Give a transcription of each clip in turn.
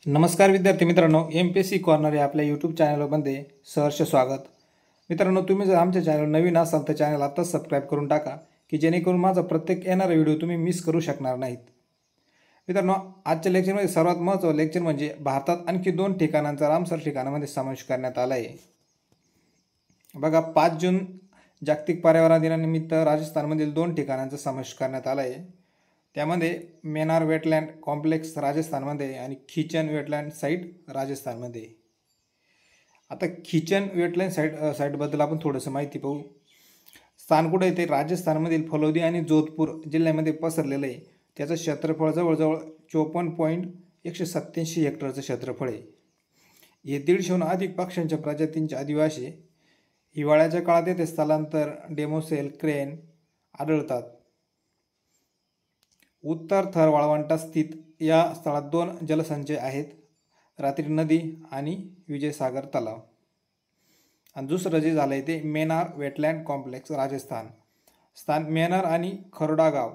नमस्कार विद्यार्थी मित्रांनो, MPSC कॉर्नर या आपल्या यूट्यूब चॅनलमध्ये सहर्ष स्वागत. मित्रांनो, तुम्ही जर आमच्या चॅनल नवीन असाल तर चॅनल आत्ताच सबस्क्राईब करून टाका की जेणेकरून माझा प्रत्येक येणारा व्हिडिओ तुम्ही मिस करू शकणार नाहीत. मित्रांनो, आजच्या लेक्चरमध्ये सर्वात महत्त्वाचं लेक्चर म्हणजे भारतात आणखी 2 ठिकाणांचा रामसर ठिकाणामध्ये समावेश करण्यात आला आहे. बघा, 5 जून जागतिक पर्यावरण दिनानिमित्त राजस्थानमधील 2 ठिकाणांचा समावेश करण्यात आला आहे. त्यामध्ये मेनार वेटलँड कॉम्प्लेक्स राजस्थानमध्ये आणि खिचन वेटलँड साईट राजस्थानमध्ये. आता खिचन वेटलँड साईटबद्दल आपण थोडंसं माहिती पाहू. स्थान कुठे आहे ते राजस्थानमधील फलोदी आणि जोधपूर जिल्ह्यामध्ये पसरलेलं आहे. त्याचं क्षेत्रफळ जवळजवळ 54.187 हेक्टरचं क्षेत्रफळ आहे. हे 150हून अधिक पक्ष्यांच्या प्रजातींचे आदिवासी. हिवाळ्याच्या काळात येथे स्थलांतर डेमोसेल क्रेन आढळतात. उत्तर थर वाळवंटात स्थित या स्थळात 2 जलसंचय आहेत, रात्री नदी आणि विजयसागर तलाव. आणि दुसरं जे झालं आहे ते मेनार वेटलँड कॉम्प्लेक्स राजस्थान. स्थान मेनार आणि खरोडा गाव,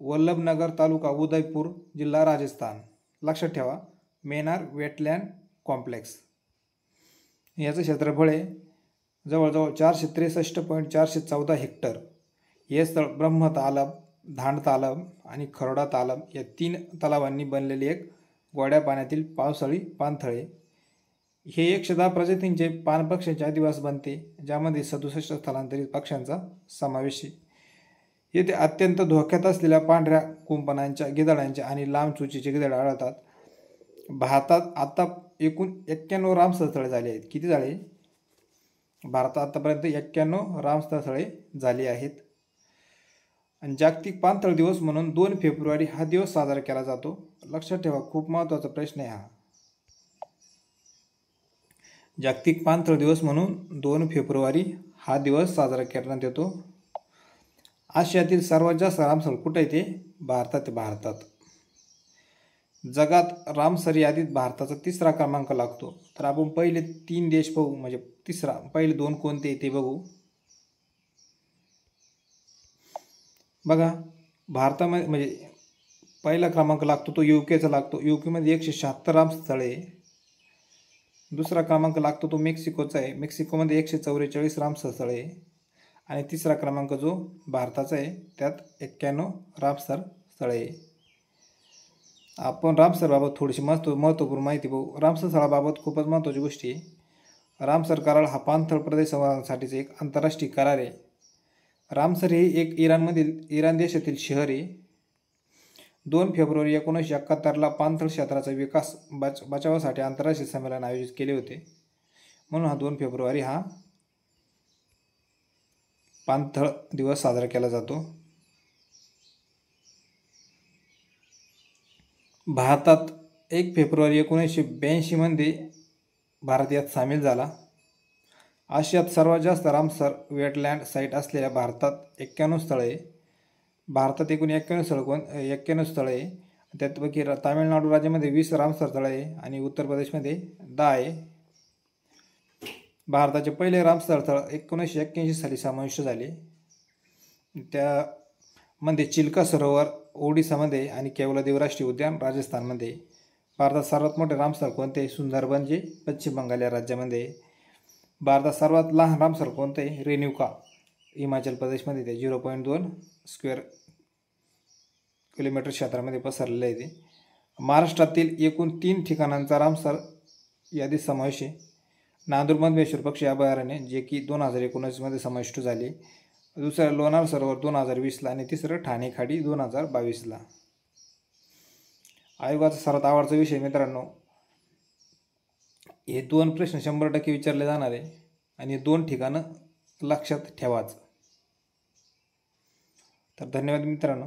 वल्लभनगर तालुका, उदयपूर जिल्हा राजस्थान. लक्षात ठेवा, मेनार वेटलँड कॉम्प्लेक्स. याचं क्षेत्रफळ आहे जवळजवळ 463.414 हेक्टर. हे स्थळ ब्रह्म तालाब, धांड तालाब आणि खरोडा तालाब या 3 तलावांनी बनलेले एक गोड्या पाण्यातील पावसाळी पाणथळे. हे 110 प्रजातींचे पाणपक्ष्यांचे अधिवास बनते, ज्यामध्ये 67 स्थलांतरित पक्ष्यांचा समावेश आहे. येथे अत्यंत धोक्यात असलेल्या पांढऱ्या कुंपणांच्या गिधाडांच्या आणि लांब चोचीचे गिधाड आढळतात. भारतात आता एकूण 91 रामसर स्थळे झाली आहेत. किती झाले? भारतात आतापर्यंत 91 रामसर स्थळे झाली आहेत. आणि जागतिक पाणथळ दिवस म्हणून 2 फेब्रुवारी हा दिवस साजरा केला जातो. लक्षात ठेवा, खूप महत्त्वाचा प्रश्न आहे हा. जागतिक पाणथळ दिवस म्हणून 2 फेब्रुवारी हा दिवस साजरा करण्यात येतो. आशियातील सर्वात जास्त रामसर कुठे आहे ते भारतात. जगात रामसर यादीत भारताचा 3रा क्रमांक लागतो. तर आपण पहिले 3 देश पाहू, म्हणजे पहिले 2 कोणते ते बघू. बघा, भारतामध्ये म्हणजे पहिला क्रमांक लागतो तो UKचा लागतो. UKमध्ये 176 रामस्थळे. दुसरा क्रमांक लागतो तो मेक्सिकोचा आहे. मेक्सिकोमध्ये 144 रामसर स्थळे. आणि 3रा क्रमांक जो भारताचा आहे त्यात 91 रामसर स्थळे. आपण रामसरबाबत थोडीशी महत्त्वपूर्ण माहिती पाहू. रामसर स्थळाबाबत खूपच महत्त्वाची गोष्टी आहे. रामसर करार हा पाणथळ प्रदेश संवर्धनासाठीचा एक आंतरराष्ट्रीय करार आहे. रामसर हे एक इराण देशातील शहर आहे. 2 फेब्रुवारी 1971ला पाणथळ क्षेत्राचा विकास बचावासाठी आंतरराष्ट्रीय संमेलन आयोजित केले होते. म्हणून 2 फेब्रुवारी हा पाणथळ दिवस साजरा केला जातो. भारतात 1 फेब्रुवारी 1982 मध्ये भारत यात सामील झाला. आशियात सर्वात जास्त रामसर वेटलँड साईट असलेल्या भारतात 91 स्थळे. भारतात एकूण 91 स्थळे आहे. त्यापैकी तामिळनाडू राज्यामध्ये 20 रामसर स्थळे आहे आणि उत्तर प्रदेशमध्ये 10 आहे. भारताचे पहिले रामसर स्थळ 1981 साली समाविष्ट झाले. त्यामध्ये चिल्का सरोवर ओडिसामध्ये आणि केवलादेव राष्ट्रीय उद्यान राजस्थानमध्ये. भारतात सर्वात मोठे रामसर कोणते? सुंदरबन जे पश्चिम बंगाल या राज्यामध्ये. भारतात सर्वात लहान रामसर कोणते? रेणुका हिमाचल प्रदेशमध्ये. ते 0.2 स्क्वेअर किलोमीटर क्षेत्रामध्ये पसरलेलं आहे ते. महाराष्ट्रातील एकूण 3 ठिकाणांचा रामसर यादीत समावेश आहे. नांदूरमधमेश्वर पक्षी अभयारण्य जे की 2019 मध्ये समाविष्ट झाले. दुसरं लोणार सरोवर 2020ला आणि तिसरं ठाणे खाडी 2022ला. आयोगाचा सर्वात आवडता विषय मित्रांनो, हे 2 प्रश्न 100% विचारले जाणार आहे आणि हे 2 ठिकाणं लक्षात ठेवाच. तर धन्यवाद मित्रांनो.